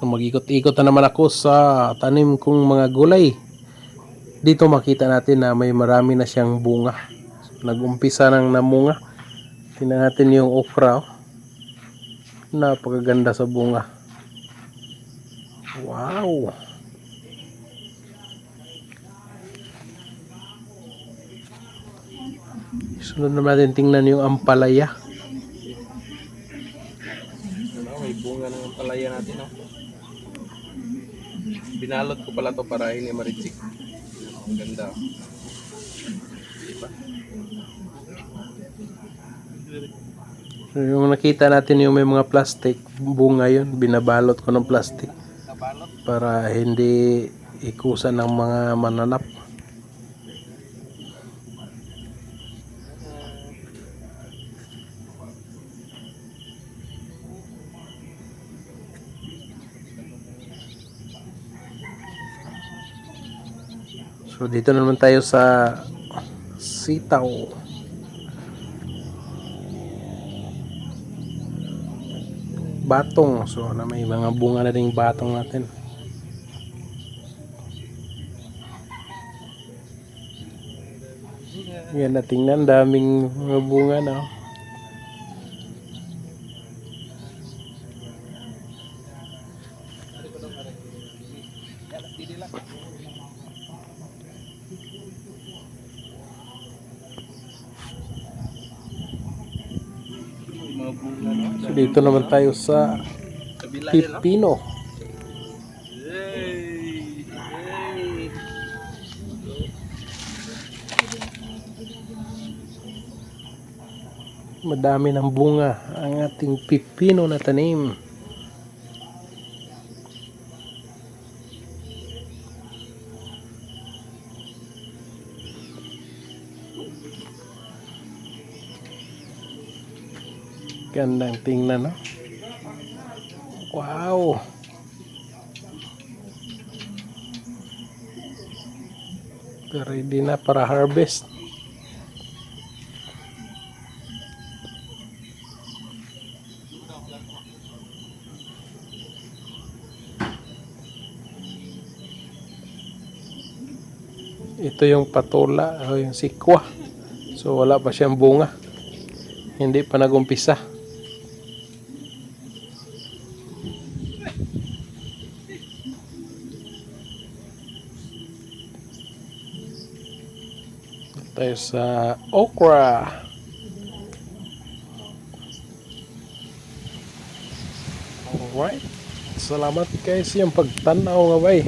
So mag-ikot-ikot na naman ako sa tanim kong mga gulay. Dito makita natin na may marami na siyang bunga. So, nag-umpisa nang namunga. Tingnan natin yung okra. Napakaganda sa bunga. Wow! Sunod naman natin tingnan yung ampalaya. May bunga ng ampalaya natin, no? Binalot ko pala to para hindi maritsik. Ang ganda. Diba? So, yung nakita natin yung may mga plastic bunga yun, binabalot ko ng plastic para hindi ikusan ng mga mananap. So dito naman tayo sa sitaw. Batong. So na may mga bunga na ding batong natin. Yan na, tingnan, daming mga bunga na. So dito naman tayo sa pipino. Madami ng bunga ang ating pipino na tanim. Gandang tingnan, no? Wow! Ready na para harvest. Ito yung patola o yung sikwa. So wala pa siyang bunga. Hindi pa nagumpisa. Tayo sa okra. Alright. Salamat guys yung pagtanaw nga bay.